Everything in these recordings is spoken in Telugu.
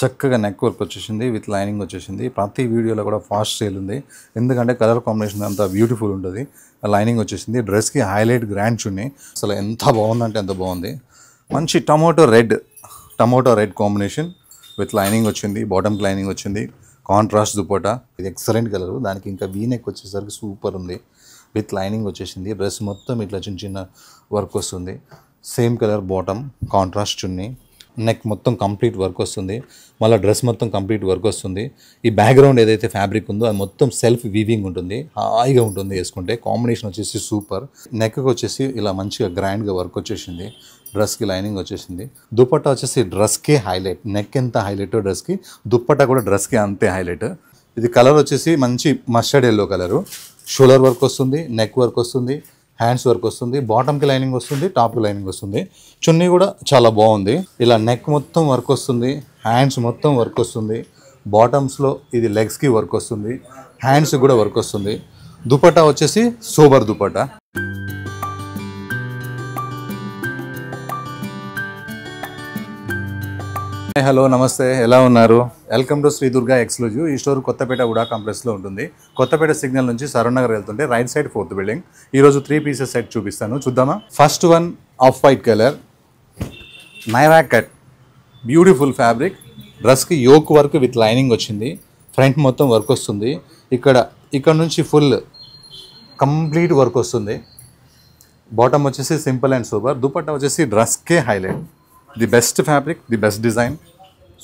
చక్కగా నెక్ వర్క్ వచ్చేసింది విత్ లైనింగ్ వచ్చేసింది. ప్రతి వీడియోలో కూడా ఫాస్ట్ సేల్ ఉంది, ఎందుకంటే కలర్ కాంబినేషన్ అంతా బ్యూటిఫుల్ ఉంటుంది. లైనింగ్ వచ్చేసింది. డ్రెస్కి హైలైట్ గ్రాండ్ చున్నీ, అసలు ఎంత బాగుందంటే ఎంత బాగుంది. మంచి tomato red combination with lining వచ్చింది. బాటమ్కి లైనింగ్ వచ్చింది. కాంట్రాస్ట్ దుపట్టా, ఇది ఎక్సలెంట్ కలర్. దానికి ఇంకా వీ నెక్ వచ్చేసరికి సూపర్ ఉంది. విత్ లైనింగ్ వచ్చేసింది. డ్రెస్ మొత్తం ఇట్లా చిన్న చిన్న వర్క్ వస్తుంది. సేమ్ కలర్ బాటమ్, కాంట్రాస్ట్ చున్నీ, నెక్ మొత్తం కంప్లీట్ వర్క్ వస్తుంది. మళ్ళీ డ్రెస్ మొత్తం కంప్లీట్ వర్క్ వస్తుంది. ఈ బ్యాక్గ్రౌండ్ ఏదైతే ఫ్యాబ్రిక్ ఉందో అది మొత్తం సెల్ఫ్ వీవింగ్ ఉంటుంది, హాయిగా ఉంటుంది వేసుకుంటే. కాంబినేషన్ వచ్చేసి సూపర్. నెక్కి వచ్చేసి ఇలా మంచిగా గ్రాండ్గా వర్క్ వచ్చేసింది. డ్రెస్కి లైనింగ్ వచ్చేసింది. దుపట్టా వచ్చేసి డ్రెస్కే హైలైట్. నెక్ ఎంత హైలైట్ డ్రెస్కి, దుపట్టా కూడా డ్రెస్కి అంతే హైలైట్. ఇది కలర్ వచ్చేసి మంచి mustard yellow colour. Shoulder work వస్తుంది, నెక్ వర్క్ వస్తుంది, హ్యాండ్స్ వర్క్ వస్తుంది, బాటమ్కి లైనింగ్ వస్తుంది, టాప్కి లైనింగ్ వస్తుంది. చున్నీ కూడా చాలా బాగుంది. ఇలా నెక్ మొత్తం వర్క్ వస్తుంది, హ్యాండ్స్ మొత్తం వర్క్ వస్తుంది. బాటమ్స్లో ఇది లెగ్స్కి వర్క్ వస్తుంది, హ్యాండ్స్ కూడా వర్క్ వస్తుంది. దుపట్టా వచ్చేసి సోబర్ దుపట్టా. హలో, నమస్తే, ఎలా ఉన్నారు? Welcome to Shri Durga exclusive. ఈ స్టోర్ కొత్తపేట ఉడా కాంప్లెక్స్లో ఉంటుంది. కొత్తపేట సిగ్నల్ నుంచి సరూర్ నగర్ వెళ్తుంటే రైట్ సైడ్ 4th బిల్డింగ్. ఈరోజు 3 పీసెస్ సెట్ చూపిస్తాను, చూద్దామా? First one of white colour, Naira cut, beautiful fabric. డ్రెస్కి యోక్ వర్క్ విత్ లైనింగ్ వచ్చింది. ఫ్రంట్ మొత్తం వర్క్ వస్తుంది. ఇక్కడ నుంచి ఫుల్ కంప్లీట్ వర్క్ వస్తుంది. బాటమ్ వచ్చేసి సింపుల్ అండ్ సూపర్. దుపట్టా వచ్చేసి డ్రెస్కే highlight. The best fabric, the best design,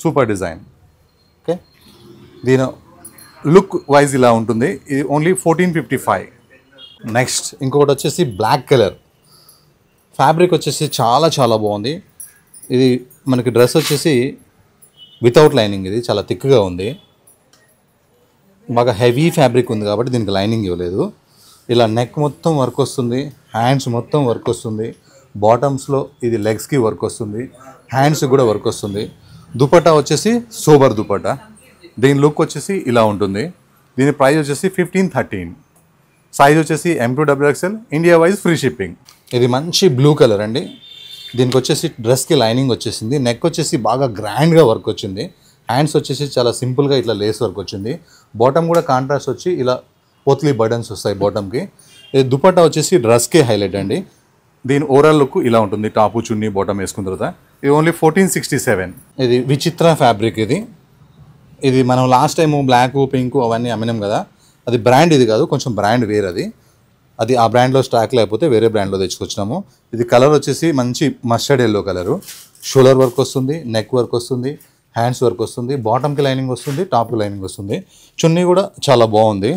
super design. Okay, దీని లుక్ వైజ్ ఇలా ఉంటుంది. ఇది ఓన్లీ 1455. నెక్స్ట్ ఇంకొకటి వచ్చేసి బ్లాక్ కలర్. ఫ్యాబ్రిక్ వచ్చేసి చాలా చాలా బాగుంది. ఇది మనకి డ్రెస్ వచ్చేసి వితౌట్ లైనింగ్, ఇది చాలా థిక్గా ఉంది. బాగా హెవీ ఫ్యాబ్రిక్ ఉంది కాబట్టి దీనికి లైనింగ్ ఇవ్వలేదు. ఇలా నెక్ మొత్తం వర్క్ వస్తుంది, హ్యాండ్స్ మొత్తం వర్క్ వస్తుంది. బాటమ్స్లో ఇది లెగ్స్కి వర్క్ వస్తుంది, హ్యాండ్స్ కూడా వర్క్ వస్తుంది. దుపట్టా వచ్చేసి సోబర్ దుపట్టా. దీని లుక్ వచ్చేసి ఇలా ఉంటుంది. దీని ప్రైస్ వచ్చేసి 1513. సైజ్ వచ్చేసి M2XXL, India wise free shipping. ఇది మంచి బ్లూ కలర్ అండి. దీనికి వచ్చేసి డ్రెస్కి లైనింగ్ వచ్చేసింది. నెక్ వచ్చేసి బాగా గ్రాండ్గా వర్క్ వచ్చింది. హ్యాండ్స్ వచ్చేసి చాలా సింపుల్గా ఇట్లా లేస్ వర్క్ వచ్చింది. బాటమ్ కూడా కాంట్రాస్ట్ వచ్చి ఇలా పోత్లీ బటన్స్ వస్తాయి బాటమ్కి. ఇది దుపట్టా వచ్చేసి డ్రెస్కే హైలైట్ అండి. దీని ఓవరాల్ లుక్ ఇలా ఉంటుంది. టాపు చున్నీ బాటమ్ వేసుకున్న తర్వాత ఇది ఓన్లీ 1467. ఇది విచిత్ర ఫ్యాబ్రిక్. ఇది మనం లాస్ట్ టైం బ్లాక్, పింక్ అవన్నీ అమ్మినాం కదా, అది బ్రాండ్ ఇది కాదు, కొంచెం బ్రాండ్ వేరే. అది ఆ బ్రాండ్లో స్టాక్ లేకపోతే వేరే బ్రాండ్లో తెచ్చుకొచ్చినాము. ఇది కలర్ వచ్చేసి మంచి mustard yellow colour. Shoulder work వస్తుంది, నెక్ వర్క్ వస్తుంది, హ్యాండ్స్ వర్క్ వస్తుంది, బాటమ్కి లైనింగ్ వస్తుంది, టాప్కి లైనింగ్ వస్తుంది. చున్నీ కూడా చాలా బాగుంది.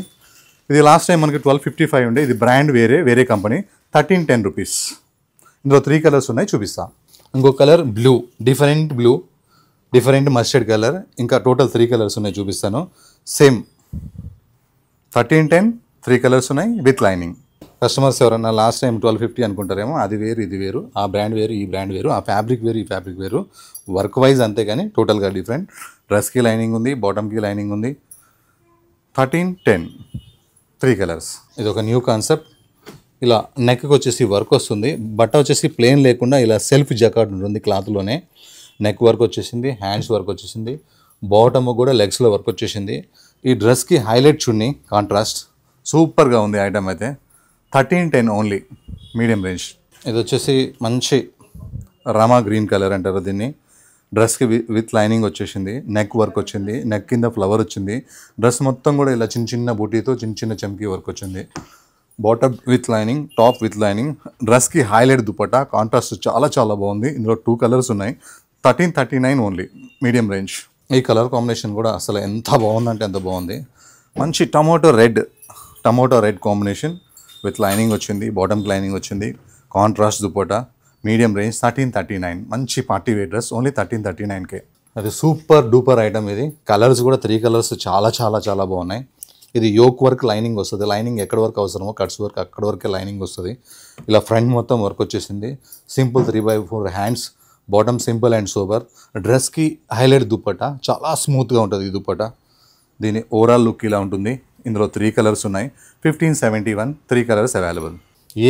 ఇది లాస్ట్ టైం మనకి 1255 ఉండే. ఇది బ్రాండ్ వేరే కంపెనీ, 1310 రూపీస్. ఇందులో 3 కలర్స్ ఉన్నాయి, చూపిస్తా. ఇంకో colour blue, different mustard colour. ఇంకా టోటల్ 3 కలర్స్ ఉన్నాయి, చూపిస్తాను. సేమ్ 1310, 3 కలర్స్ ఉన్నాయి విత్ లైనింగ్. కస్టమర్స్ ఎవరన్నా లాస్ట్ టైం 1250 అనుకుంటారేమో, అది వేరు ఇది వేరు, ఆ బ్రాండ్ వేరు ఈ బ్రాండ్ వేరు, ఆ ఫ్యాబ్రిక్ వేరు ఈ ఫ్యాబ్రిక్ వేరు, వర్క్ వైజ్ అంతే కానీ టోటల్గా డిఫరెంట్. డ్రెస్కి లైనింగ్ ఉంది, బాటమ్కి లైనింగ్ ఉంది. 1310, 3 కలర్స్. ఇది ఒక న్యూ కాన్సెప్ట్. ఇలా నెక్కి వచ్చేసి వర్క్ వస్తుంది. బట్ట వచ్చేసి ప్లెయిన్ లేకుండా ఇలా సెల్ఫ్ జకాట్ ఉంటుంది క్లాత్లోనే. నెక్ వర్క్ వచ్చేసింది, హ్యాండ్స్ వర్క్ వచ్చేసింది, బాటమ్ కూడా లెగ్స్లో వర్క్ వచ్చేసింది. ఈ డ్రెస్కి హైలైట్ చున్నీ, కాంట్రాస్ట్ సూపర్గా ఉంది ఐటమ్ అయితే. 1310 ఓన్లీ, మీడియం రేంజ్. ఇది వచ్చేసి మంచి రామా గ్రీన్ కలర్ అంటారు దీన్ని. డ్రెస్కి విత్ లైనింగ్ వచ్చేసింది, నెక్ వర్క్ వచ్చింది, నెక్ కింద ఫ్లవర్ వచ్చింది. డ్రెస్ మొత్తం కూడా ఇలా చిన్న చిన్న బూటీతో చిన్న చమ్కీ వర్క్ వచ్చింది. Bottom with lining, top with lining. డ్రెస్కి హైలైట్ దుపట్టా, కాంట్రాస్ట్ చాలా చాలా బాగుంది. ఇందులో 2 కలర్స్ ఉన్నాయి. 1339 ఓన్లీ, మీడియం రేంజ్. ఈ కలర్ కాంబినేషన్ కూడా అసలు ఎంత బాగుందంటే ఎంత బాగుంది. మంచి tomato red combination with lining వచ్చింది, బాటమ్కి లైనింగ్ వచ్చింది, కాంట్రాస్ట్ దుపట్టా, మీడియం రేంజ్. 1339. మంచి party wear dress, only 1339K. అది సూపర్ డూపర్ ఐటమ్. ఇది కలర్స్ కూడా 3 కలర్స్ చాలా చాలా చాలా బాగున్నాయి. ఇది యోక్ వర్క్ లైనింగ్ వస్తుంది. లైనింగ్ ఎక్కడ వరకు అవసరమో కట్స్ వర్క్ అక్కడ వరకే లైనింగ్ వస్తుంది. ఇలా ఫ్రంట్ మొత్తం వర్క్ వచ్చేసింది. Simple 3x4 hands, bottom simple and sober. డ్రెస్కి హైలైట్ దుపట్టా, చాలా స్మూత్గా ఉంటుంది ఈ దుపట్టా. దీని ఓవరాల్ లుక్ ఇలా ఉంటుంది. ఇందులో 3 కలర్స్ ఉన్నాయి. 1571, 3 కలర్స్ అవైలబుల్.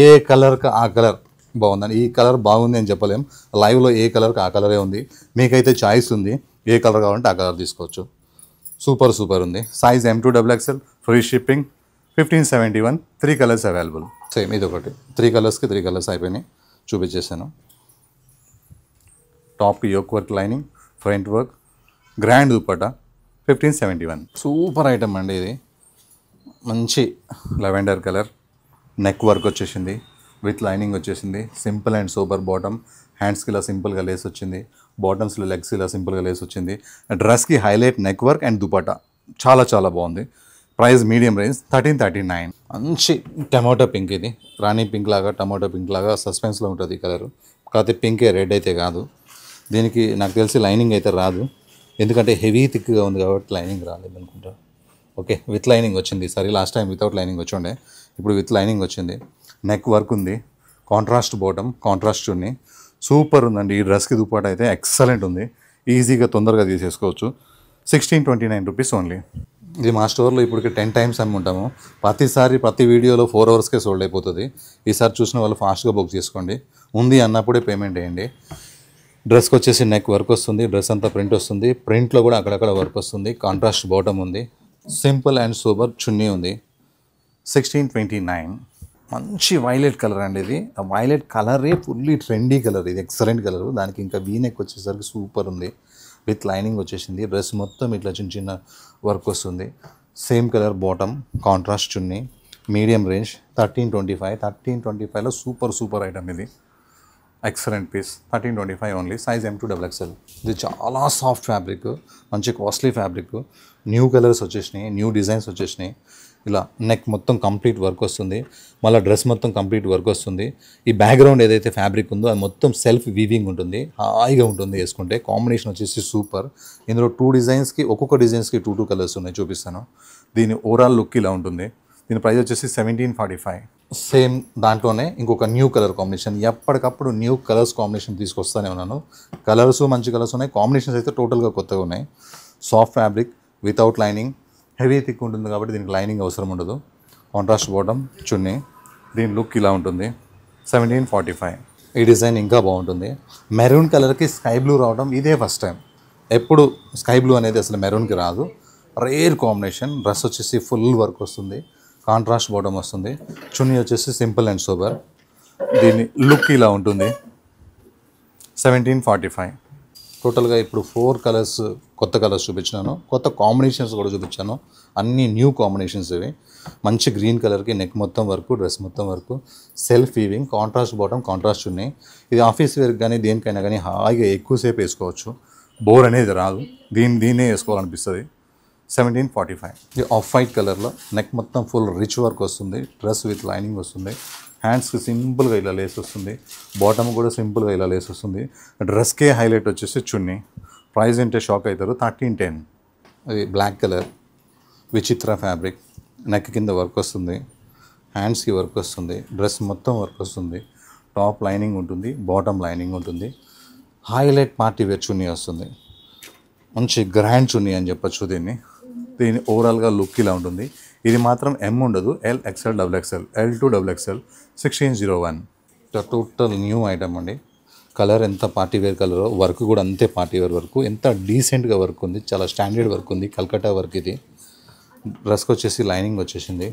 ఏ కలర్కి ఆ కలర్ బాగుందని, ఈ కలర్ బాగుంది అని చెప్పలేం. లైవ్లో ఏ కలర్కి ఆ కలరే ఉంది. మీకైతే చాయిస్ ఉంది. ఏ కలర్ కావాలంటే ఆ కలర్ తీసుకోవచ్చు. సూపర్ సూపర్ ఉంది. Size M2XXL, free shipping, 1571, 3 colours available. Same ఇది ఒకటి 3 కలర్స్కి 3 కలర్స్ అయిపోయినాయి, చూపించేసాను. టాప్కి yoke work lining, front work, grand dupatta, 1571. Super item అండి ఇది. మంచి లెవెండర్ కలర్, నెక్ వర్క్ వచ్చేసింది, విత్ లైనింగ్ వచ్చేసింది. సింపుల్ అండ్ సూపర్ బాటమ్, హ్యాండ్స్కి ఇలా సింపుల్గా లేస్ వచ్చింది, బాటమ్స్లో లెగ్స్ ఇలా సింపుల్గా లేస్ వచ్చింది. డ్రెస్కి highlight neck work and dupatta చాలా చాలా బాగుంది. Price medium range 1339. మంచి టమాటో పింక్ ఇది, రాణి పింక్ లాగా టమాటో పింక్ లాగా సస్పెన్స్లో ఉంటుంది ఈ కలర్. కాకపోతే పింకే, రెడ్ అయితే కాదు. దీనికి నాకు తెలిసి లైనింగ్ అయితే రాదు, ఎందుకంటే హెవీ థిక్గా ఉంది కాబట్టి లైనింగ్ రాలేదు అనుకుంటా. ఓకే, విత్ లైనింగ్ వచ్చింది ఈసారి. లాస్ట్ టైం వితౌట్ లైనింగ్ వచ్చిండే, ఇప్పుడు విత్ లైనింగ్ వచ్చింది. నెక్ వర్క్ ఉంది, కాంట్రాస్ట్ బాటమ్, కాంట్రాస్ట్ చున్నీ. సూపర్ ఉందండి. ఈ డ్రెస్కి దుపట్టా అయితే ఎక్సలెంట్ ఉంది. ఈజీగా తొందరగా తీసేసుకోవచ్చు. 1629 రూపీస్ ఓన్లీ. ఇది మా స్టోర్లో ఇప్పటికి 10 టైమ్స్ అమ్ముంటాము. ప్రతి వీడియోలో 4 అవర్స్కే సోల్డ్ అయిపోతుంది. ఈసారి చూసిన వాళ్ళు ఫాస్ట్గా బుక్ చేసుకోండి. ఉంది అన్నప్పుడే పేమెంట్ వేయండి. డ్రెస్కి వచ్చేసి నెక్ వర్క్ వస్తుంది, డ్రెస్ అంతా ప్రింట్ వస్తుంది, ప్రింట్లో కూడా అక్కడక్కడ వర్క్ వస్తుంది. కాంట్రాస్ట్ బాటమ్ ఉంది, సింపుల్ అండ్ సూపర్ చున్నీ ఉంది. 1629. మంచి వైలెట్ కలర్ అండి ఇది. ఆ వైలెట్ కలరే ఫుల్లీ ట్రెండీ కలర్, ఇది ఎక్సలెంట్ కలర్. దానికి ఇంకా వీ నెక్ వచ్చేసరికి సూపర్ ఉంది, విత్ లైనింగ్ వచ్చేసింది. డ్రెస్ మొత్తం ఇట్లా చిన్న చిన్న వర్క్ వస్తుంది. సేమ్ కలర్ బాటమ్, కాంట్రాస్ట్ చున్నీ, మీడియం రేంజ్ 1325. 1325లో సూపర్ సూపర్ ఐటమ్ ఇది. Excellent piece, 1325 only. Size M2XXL. ఇది చాలా సాఫ్ట్ ఫ్యాబ్రిక్, మంచి కాస్ట్లీ ఫ్యాబ్రిక్. న్యూ కలర్స్ వచ్చేసినాయి, న్యూ డిజైన్స్ వచ్చేసినాయి. ఇలా నెక్ మొత్తం కంప్లీట్ వర్క్ వస్తుంది, మళ్ళీ డ్రెస్ మొత్తం కంప్లీట్ వర్క్ వస్తుంది. ఈ బ్యాక్గ్రౌండ్ ఏదైతే ఫ్యాబ్రిక్ ఉందో అది మొత్తం సెల్ఫ్ వీవింగ్ ఉంటుంది, హాయిగా ఉంటుంది వేసుకుంటే. కాంబినేషన్ వచ్చేసి సూపర్. ఇందులో 2 డిజైన్స్కి, ఒక్కొక్క డిజైన్స్కి 2 కలర్స్ ఉన్నాయి, చూపిస్తాను. దీని ఓవరాల్ లుక్ ఇలా ఉంటుంది. దీని ప్రైస్ వచ్చేసి 1745. సేమ్ దాంట్లోనే ఇంకొక న్యూ కలర్ కాంబినేషన్. ఎప్పటికప్పుడు న్యూ కలర్స్ కాంబినేషన్ తీసుకొస్తానే ఉన్నాను. కలర్స్ మంచి కలర్స్ ఉన్నాయి, కాంబినేషన్స్ అయితే టోటల్గా కొత్తగా ఉన్నాయి. Soft fabric, without lining, heavy thick ఉంటుంది కాబట్టి దీనికి లైనింగ్ అవసరం ఉండదు. కాంట్రాస్ట్ బాటమ్, చున్నీ. దీని లుక్ ఇలా ఉంటుంది. 1745. ఈ డిజైన్ ఇంకా బాగుంటుంది. మెరూన్ కలర్కి స్కై బ్లూ రావడం ఇదే ఫస్ట్ టైం. ఎప్పుడు స్కై బ్లూ అనేది అసలు మెరూన్కి రాదు, రేర్ కాంబినేషన్. డ్రెస్ వచ్చేసి ఫుల్ వర్క్ వస్తుంది, కాంట్రాస్ట్ బాటమ్ వస్తుంది, చున్నీ వచ్చేసి సింపుల్ అండ్ సూపర్. దీని లుక్ ఇలా ఉంటుంది. 1745. టోటల్గా ఇప్పుడు 4 కలర్స్, కొత్త కలర్స్ చూపించినాను, కొత్త కాంబినేషన్స్ కూడా చూపించాను. అన్నీ న్యూ కాంబినేషన్స్ ఇవి. మంచి గ్రీన్ కలర్కి నెక్ మొత్తం వర్క్, డ్రెస్ మొత్తం work, self weaving, contrast bottom, contrast చున్నీ. ఇది ఆఫీస్ వేర్కి కానీ దేనికైనా కానీ హాయిగా ఎక్కువసేపు వేసుకోవచ్చు, బోర్ అనేది రాదు. దీన్నే వేసుకోవాలనిపిస్తుంది. 1745. ఇది ఆఫ్ వైట్ కలర్లో నెక్ మొత్తం ఫుల్ రిచ్ వర్క్ వస్తుంది, డ్రెస్ విత్ లైనింగ్ వస్తుంది. హ్యాండ్స్కి సింపుల్గా ఇలా లేస్ వస్తుంది, బాటమ్ కూడా సింపుల్గా ఇలా లేస్ వస్తుంది. డ్రెస్కే హైలైట్ వచ్చేసి చున్నీ. ప్రైస్ అంటే షాక్ అవుతారు. 1310. అది బ్లాక్ కలర్, విచిత్ర ఫ్యాబ్రిక్. నెక్ కింద వర్క్ వస్తుంది, హ్యాండ్స్కి వర్క్ వస్తుంది, డ్రెస్ మొత్తం వర్క్ వస్తుంది. టాప్ లైనింగ్ ఉంటుంది, బాటమ్ లైనింగ్ ఉంటుంది. హైలైట్ పార్టీ వేర్ చున్నీ వస్తుంది. మంచి గ్రాండ్ చున్నీ అని చెప్పచ్చు దీన్ని. దీని ఓవరాల్గా లుక్ ఇలా ఉంటుంది. ఇది మాత్రం M ఉండదు, L, XL, XXL, L2XXL, 1601. Total new item అండి. కలర్ ఎంత పార్టీ వేర్ కలరో, వర్క్ కూడా అంతే పార్టీ వేర్ వర్క్. ఎంత డీసెంట్గా వర్క్ ఉంది, చాలా స్టాండర్డ్ వర్క్ ఉంది, కల్కట్టా వర్క్ ఇది. డ్రెస్కి వచ్చేసి లైనింగ్ వచ్చేసింది,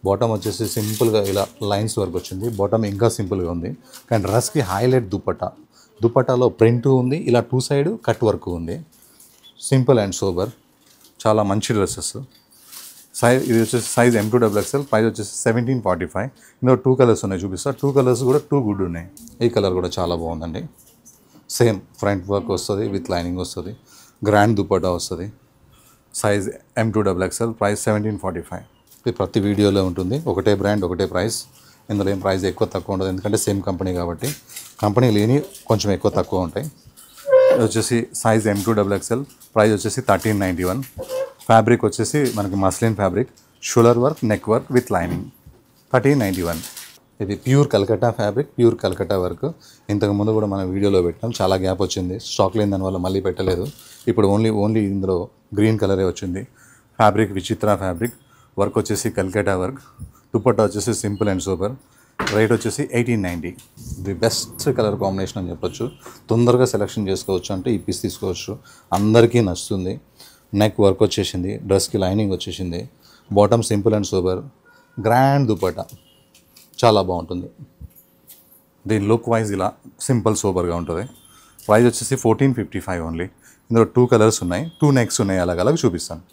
బాటమ్ వచ్చేసి సింపుల్గా ఇలా లైన్స్ వర్క్ వచ్చింది, బాటమ్ ఇంకా సింపుల్గా ఉంది. కానీ డ్రెస్కి హైలైట్ దుపట్టా, దుపట్టాలో ప్రింట్ ఉంది, ఇలా 2 సైడ్ కట్ వర్క్ ఉంది. సింపుల్ అండ్ సోబర్, చాలా మంచి డ్రెస్సెస్. ఇది వచ్చేసి సైజ్ M2XXL. ప్రైస్ వచ్చేసి 1745. ఇందులో 2 కలర్స్ ఉన్నాయి, చూపిస్తా. 2 కలర్స్ కూడా 2 గుడ్ ఉన్నాయి. ఈ కలర్ కూడా చాలా బాగుందండి. సేమ్ ఫ్రంట్ వర్క్ వస్తుంది, విత్ లైనింగ్ వస్తుంది, గ్రాండ్ దుపట్టా వస్తుంది. Size M2XXL. ప్రైస్ 1745. ఇది ప్రతి వీడియోలో ఉంటుంది. ఒకటే బ్రాండ్, ఒకటే ప్రైస్. ఇందులో ఏం ప్రైస్ ఎక్కువ తక్కువ ఉండదు, ఎందుకంటే సేమ్ కంపెనీ కాబట్టి. కంపెనీ లేని కొంచెం ఎక్కువ తక్కువ ఉంటాయి. ఇది వచ్చేసి సైజ్ M2XXL. ప్రైస్ వచ్చేసి 1391. ఫ్యాబ్రిక్ వచ్చేసి మనకి muslin fabric, shoulder work, neck work with lining. 1391. ఇది pure Calcutta fabric, pure Calcutta work. ఇంతకుముందు కూడా మనం వీడియోలో పెట్టాం, చాలా గ్యాప్ వచ్చింది, స్టాక్ లేని దానివల్ల మళ్ళీ పెట్టలేదు. ఇప్పుడు ఓన్లీ ఇందులో గ్రీన్ కలరే వచ్చింది. ఫ్యాబ్రిక్ విచిత్ర ఫ్యాబ్రిక్, వర్క్ వచ్చేసి కల్కట్టా వర్క్, దుపట్టా వచ్చేసి సింపుల్ అండ్ సూపర్. రేట్ వచ్చేసి 1890. ది బెస్ట్ కలర్ కాంబినేషన్ అని చెప్పొచ్చు. తొందరగా సెలెక్షన్ చేసుకోవచ్చు అంటే ఈ పీస్ తీసుకోవచ్చు. అందరికీ నచ్చుతుంది. నెక్ వర్క్ వచ్చేసింది, డ్రెస్కి లైనింగ్ వచ్చేసింది, bottom simple and super, grand dupatta చాలా బాగుంటుంది. దీని లుక్ వైజ్ ఇలా సింపుల్ సూపర్గా ఉంటుంది. ప్రైస్ వచ్చేసి 1455 ఓన్లీ. ఇందులో 2 కలర్స్ ఉన్నాయి, 2 నెక్స్ ఉన్నాయి, అలాగ చూపిస్తాను.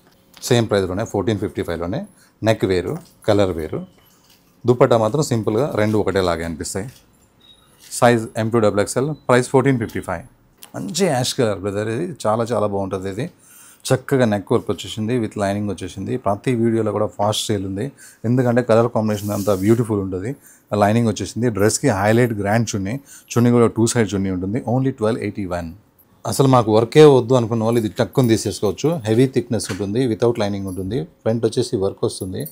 సేమ్ ప్రైస్లోనే 1455లోనే నెక్ వేరు, కలర్ వేరు. దుపట్టా మాత్రం సింపుల్గా రెండు ఒకటేలాగే అనిపిస్తాయి. Size M2XXL, price 1455. మంచి యాష్ కలర్ బ్రదర్, ఇది చాలా చాలా బాగుంటుంది. ఇది చక్కగా నెక్ వర్క్ వచ్చేసింది, విత్ లైనింగ్ వచ్చేసింది. ప్రతి వీడియోలో కూడా ఫాస్ట్ సేల్ ఉంది, ఎందుకంటే కలర్ కాంబినేషన్ అంతా బ్యూటిఫుల్ ఉంటుంది. లైనింగ్ వచ్చేసింది. డ్రెస్కి హైలైట్ గ్రాండ్ చున్నీ కూడా 2 సైడ్ చున్నీ ఉంటుంది. ఓన్లీ 1281. అసలు మాకు వర్కే వద్దు అనుకున్న వాళ్ళు ఇది టక్కుని తీసేసుకోవచ్చు. హెవీ థిక్నెస్ ఉంటుంది, వితౌట్ లైనింగ్ ఉంటుంది. ఫ్రంట్ వచ్చేసి వర్క్ వస్తుంది,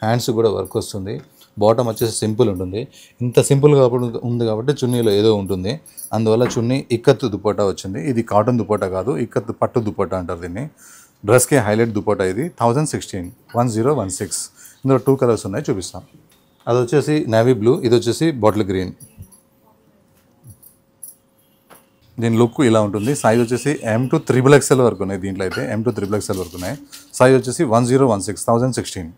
హ్యాండ్స్ కూడా వర్క్ వస్తుంది. బాటమ్ వచ్చేసి సింపుల్ ఉంటుంది. ఇంత సింపుల్గా ఉంది కాబట్టి చున్నీలో ఏదో ఉంటుంది, అందువల్ల చున్నీ ఇక్కత్ దుపట్టా వచ్చింది. ఇది కాటన్ దుపట్టా కాదు, ఇక్కత్ పట్టు దుపట్టా అంటారు దీన్ని. డ్రెస్కి హైలైట్ దుపట్టా ఇది. 1016. ఇందులో 2 కలర్స్ ఉన్నాయి, చూపిస్తాం. అది వచ్చేసి నేవీ బ్లూ, ఇది వచ్చేసి బాటిల్ గ్రీన్. దీని లుక్ ఇలా ఉంటుంది. సైజ్ వచ్చేసి M2XXL వరకు ఉన్నాయి. దీంట్లో అయితే M2XXL వరకు ఉన్నాయి. సైజ్ వచ్చేసి 1016.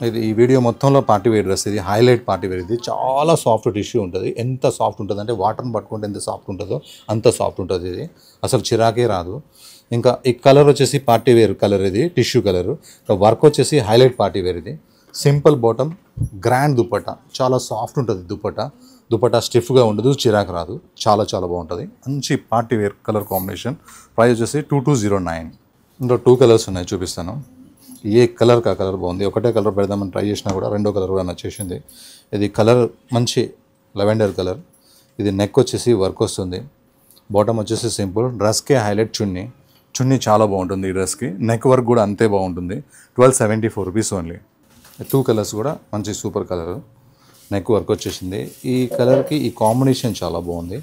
ఇది ఈ వీడియో మొత్తంలో పార్టీ వేర్ డ్రెస్. ఇది హైలైట్ పార్టీ వేర్. ఇది చాలా సాఫ్ట్ టిష్యూ ఉంటుంది. ఎంత సాఫ్ట్ ఉంటుంది అంటే వాటర్ని పట్టుకుంటే ఎంత సాఫ్ట్ ఉంటుందో అంత సాఫ్ట్ ఉంటుంది. ఇది అసలు చిరాకే రాదు. ఇంకా ఈ కలర్ వచ్చేసి పార్టీ వేర్ కలర్, ఇది టిష్యూ కలర్. వర్క్ వచ్చేసి హైలైట్ పార్టీ వేర్. ఇది సింపుల్ బాటమ్, గ్రాండ్ దుపట్టా, చాలా సాఫ్ట్ ఉంటుంది దుపట్టా స్టిఫ్గా ఉండదు, చిరాకు రాదు, చాలా చాలా బాగుంటుంది. మంచి party wear colour combination. Price వచ్చేసి 2209. ఇందులో 2 కలర్స్ ఉన్నాయి, చూపిస్తాను. ఏ కలర్ కా కలర్ బాగుంది. ఒకటే కలర్ పెడదామని ట్రై చేసినా కూడా రెండో కలర్ కూడా నచ్చేసింది. ఇది కలర్ మంచి లెవెండర్ కలర్. ఇది నెక్ వచ్చేసి వర్క్ వస్తుంది, బాటమ్ వచ్చేసి సింపుల్. డ్రెస్కే హైలైట్ చున్నీ చాలా బాగుంటుంది. ఈ డ్రెస్కి నెక్ వర్క్ కూడా అంతే బాగుంటుంది. 1274 రూపీస్ ఓన్లీ. 2 కలర్స్ కూడా మంచి సూపర్ కలర్. నెక్ వర్క్ వచ్చేసింది. ఈ కలర్కి ఈ కాంబినేషన్ చాలా బాగుంది.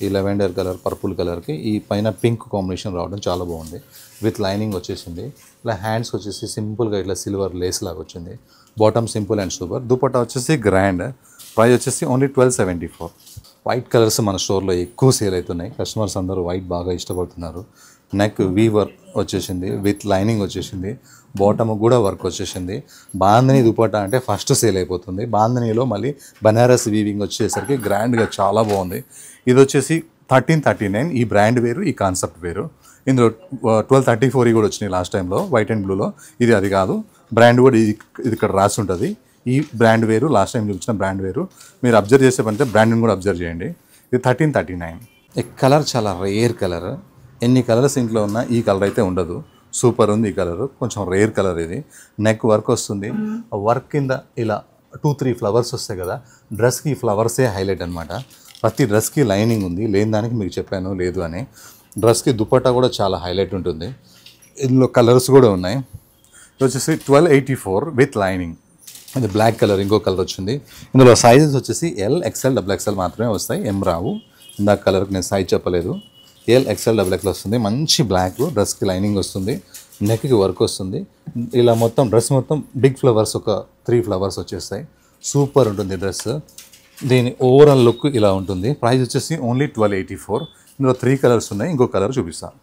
ఈ లెవెండర్ కలర్ పర్పుల్ కలర్కి ఈ పైన పింక్ కాంబినేషన్ రావడం చాలా బాగుంది. విత్ లైనింగ్ వచ్చేసింది. ఇలా హ్యాండ్స్ వచ్చేసి సింపుల్గా ఇట్లా సిల్వర్ లేస్ లాగా వచ్చింది. Bottom simple and super. Dupatta వచ్చేసి గ్రాండ్. ప్రైస్ వచ్చేసి ఓన్లీ 1274. వైట్ కలర్స్ మన స్టోర్లో ఎక్కువ సేల్ అవుతున్నాయి. కస్టమర్స్ అందరూ వైట్ బాగా ఇష్టపడుతున్నారు. నెక్ వీవర్ వచ్చేసింది, విత్ లైనింగ్ వచ్చేసింది. బాటమ్ కూడా వర్క్ వచ్చేసింది. బాంధనీ దుపట్టా అంటే ఫస్ట్ సేల్ అయిపోతుంది. బాంధనీలో మళ్ళీ బనారస్ వీవింగ్ వచ్చేసరికి గ్రాండ్గా చాలా బాగుంది. ఇది వచ్చేసి 1339. ఈ బ్రాండ్ వేరు, ఈ కాన్సెప్ట్ వేరు. ఇందులో 1234 కూడా వచ్చినాయి లాస్ట్ టైంలో వైట్ అండ్ బ్లూలో. ఇది అది కాదు, బ్రాండ్ కూడా ఇది ఇక్కడ రాసి ఉంటుంది. ఈ బ్రాండ్ వేరు, లాస్ట్ టైం చూపించిన బ్రాండ్ వేరు. మీరు అబ్జర్వ్ చేసే పనితే బ్రాండ్ని కూడా అబ్జర్వ్ చేయండి. ఇది 1339. ఈ కలర్ చాలా రేర్ కలర్. ఎన్ని కలర్స్ ఇంట్లో ఉన్నా ఈ కలర్ అయితే ఉండదు. సూపర్ ఉంది ఈ కలర్. కొంచెం రేర్ కలర్ ఇది. నెక్ వర్క్ వస్తుంది. వర్క్ కింద ఇలా 2-3 ఫ్లవర్స్ వస్తాయి కదా, డ్రెస్కి ఈ ఫ్లవర్సే హైలైట్ అనమాట. ప్రతి డ్రెస్కి లైనింగ్ ఉంది, లేని దానికి మీకు చెప్పాను లేదు అని. డ్రెస్కి దుపట్టా కూడా చాలా హైలైట్ ఉంటుంది. ఇందులో కలర్స్ కూడా ఉన్నాయి. ఇది వచ్చేసి 1284 విత్ లైనింగ్. ఇది బ్లాక్ కలర్, ఇంకో కలర్ వచ్చింది. ఇందులో సైజెస్ వచ్చేసి L, XL, XXL మాత్రమే వస్తాయి, M రావు. ఇందాక కలర్కి నేను సైజ్ చెప్పలేదు. L, XL, XXL వస్తుంది. మంచి బ్లాక్. డ్రెస్కి లైనింగ్ వస్తుంది, నెక్కి వర్క్ వస్తుంది. ఇలా మొత్తం డ్రెస్ మొత్తం బిగ్ ఫ్లవర్స్, ఒక 3 ఫ్లవర్స్ వచ్చేస్తాయి. సూపర్ ఉంటుంది డ్రెస్. దీని ఓవరాల్ లుక్ ఇలా ఉంటుంది. ప్రైస్ వచ్చేసి ఓన్లీ 1284. ఇందులో 3 కలర్స్ ఉన్నాయి, ఇంకో కలర్ చూపిస్తాను.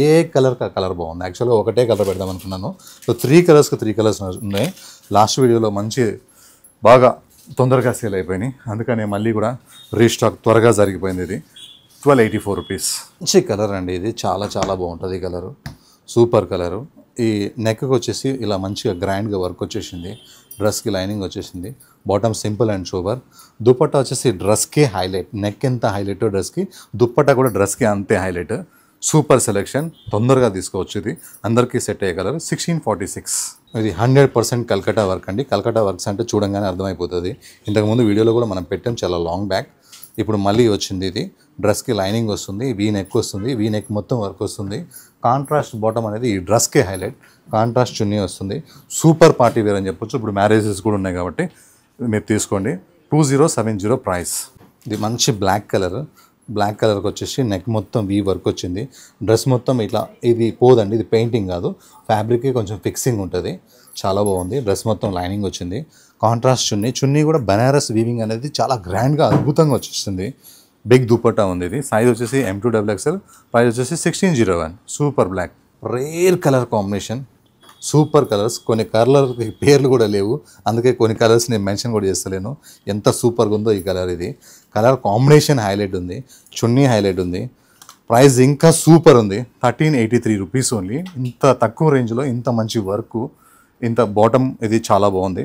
ఏ కలర్కి ఆ కలర్ బాగుంది. యాక్చువల్గా ఒకటే కలర్ పెడదాం అనుకున్నాను. సో 3 కలర్స్కి 3 కలర్స్ ఉన్నాయి. లాస్ట్ వీడియోలో మంచి బాగా తొందరగా సేల్ అయిపోయినాయి, అందుకని మళ్ళీ కూడా రీస్టాక్ త్వరగా జరిగిపోయింది. ఇది 1284 రూపీస్. మంచి కలర్ అండి ఇది, చాలా చాలా బాగుంటుంది ఈ కలరు. Super colour. ఈ నెక్కి వచ్చేసి ఇలా మంచిగా గ్రాండ్గా వర్క్ వచ్చేసింది. డ్రెస్కి లైనింగ్ వచ్చేసింది. Bottom simple and super. Dupatta వచ్చేసి డ్రెస్కి హైలైట్. నెక్ ఎంత హైలైట్ డ్రెస్కి, దుపట్టా కూడా డ్రెస్కి అంతే హైలైట్. సూపర్ సెలెక్షన్, తొందరగా తీసుకోవచ్చు. ఇది అందరికీ సెట్ అయ్యే కలర్. 1646. ఇది 100% కల్కటా వర్క్ అండి. కల్కటా వర్క్స్ అంటే చూడంగానే అర్థమైపోతుంది. ఇంతకుముందు వీడియోలో కూడా మనం పెట్టాం చాలా లాంగ్ బ్యాక్. ఇప్పుడు మళ్ళీ వచ్చింది ఇది. డ్రెస్కి లైనింగ్ వస్తుంది, వీ నెక్ వస్తుంది, వీ నెక్ మొత్తం వర్క్ వస్తుంది. కాంట్రాస్ట్ బాటమ్ అనేది ఈ డ్రెస్కే హైలైట్. కాంట్రాస్ట్ చున్నీ వస్తుంది. సూపర్ పార్టీ వేర్ అని చెప్పొచ్చు. ఇప్పుడు మ్యారేజెస్ కూడా ఉన్నాయి కాబట్టి మీరు తీసుకోండి. 2070 ప్రైస్. ఇది మంచి బ్లాక్ కలర్. బ్లాక్ కలర్కి వచ్చేసి నెక్ మొత్తం వీ వర్క్ వచ్చింది. డ్రెస్ మొత్తం ఇట్లా, ఇది పోదండి, ఇది పెయింటింగ్ కాదు, ఫ్యాబ్రిక్కి కొంచెం ఫిక్సింగ్ ఉంటుంది. చాలా బాగుంది. డ్రెస్ మొత్తం లైనింగ్ వచ్చింది. కాంట్రాస్ట్ చున్నీ కూడా బనారస్ వీవింగ్ అనేది చాలా గ్రాండ్గా అద్భుతంగా వచ్చేస్తుంది. బిగ్ దుపట్టా ఉంది. ఇది సైజ్ వచ్చేసి M2XXL, ప్రైస్ వచ్చేసి 1601. Super black, rare colour combination, super colours. కొన్ని కలర్ పేర్లు కూడా లేవు, అందుకే కొన్ని కలర్స్ నేను మెన్షన్ కూడా చేస్తలేను. ఎంత సూపర్గా ఉందో ఈ కలర్. ఇది కలర్ కాంబినేషన్ హైలైట్ ఉంది, చున్నీ హైలైట్ ఉంది. ప్రైస్ ఇంకా సూపర్ ఉంది. 1383 రూపీస్ ఓన్లీ. ఇంత తక్కువ రేంజ్లో ఇంత మంచి వర్క్, ఇంత బాటమ్ ఇది చాలా బాగుంది.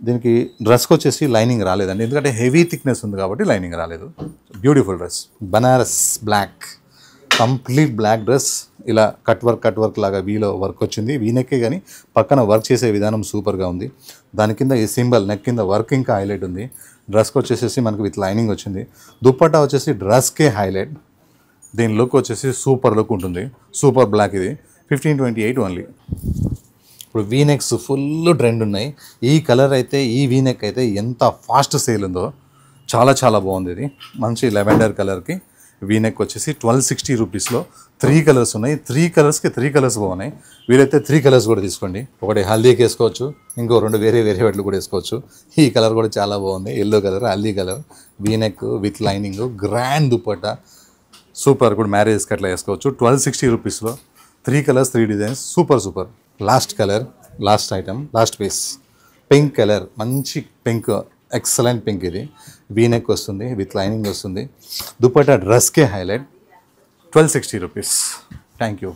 దీనికి డ్రెస్కి వచ్చేసి లైనింగ్ రాలేదండి, ఎందుకంటే హెవీ థిక్నెస్ ఉంది కాబట్టి లైనింగ్ రాలేదు. Beautiful dress, Banaras black, complete black dress. ఇలా కట్ వర్క్ లాగా వీలో వర్క్ వచ్చింది. వీనెక్కే కానీ పక్కన వర్క్ చేసే విధానం సూపర్గా ఉంది. దాని కింద ఈ సింబల్ నెక్ కింద వర్క్ ఇంకా హైలైట్ ఉంది. డ్రెస్కి వచ్చేసి మనకు విత్ లైనింగ్ వచ్చింది. దుప్పట్టా వచ్చేసి డ్రెస్కే హైలైట్. దీని లుక్ వచ్చేసి సూపర్ లుక్ ఉంటుంది. Super black. ఇది 1528 ఓన్లీ. ఇప్పుడు వీనెక్స్ ఫుల్ ట్రెండ్ ఉన్నాయి. ఈ కలర్ అయితే, ఈ వీనెక్ అయితే ఎంత ఫాస్ట్ సేల్ ఉందో, చాలా బాగుంది. ఇది మంచి లెవెండర్ కలర్కి వీనెక్ వచ్చేసి 1260 రూపీస్లో 3 కలర్స్ ఉన్నాయి. 3 కలర్స్కి 3 కలర్స్ బాగున్నాయి. వీలైతే 3 కలర్స్ కూడా తీసుకోండి. ఒకటి హల్దీకి వేసుకోవచ్చు, ఇంకో 2 వేరే వాటిలు కూడా వేసుకోవచ్చు. ఈ కలర్ కూడా చాలా బాగుంది. ఎల్లో కలర్, హల్దీ colour, V neck with lining, grand dupatta, super. కూడా మ్యారేజ్కి అట్లా వేసుకోవచ్చు. 1260 రూపీస్లో 3 కలర్స్ 3 డిజైన్స్, సూపర్. Last colour, last item, last piece, pink colour, మంచి పింక్, ఎక్సలెంట్ పింక్. ఇది వీనెక్ వస్తుంది, విత్ లైనింగ్ వస్తుంది. దుపట్టా డ్రెస్కే హైలైట్. 1260 రూపీస్. Thank you.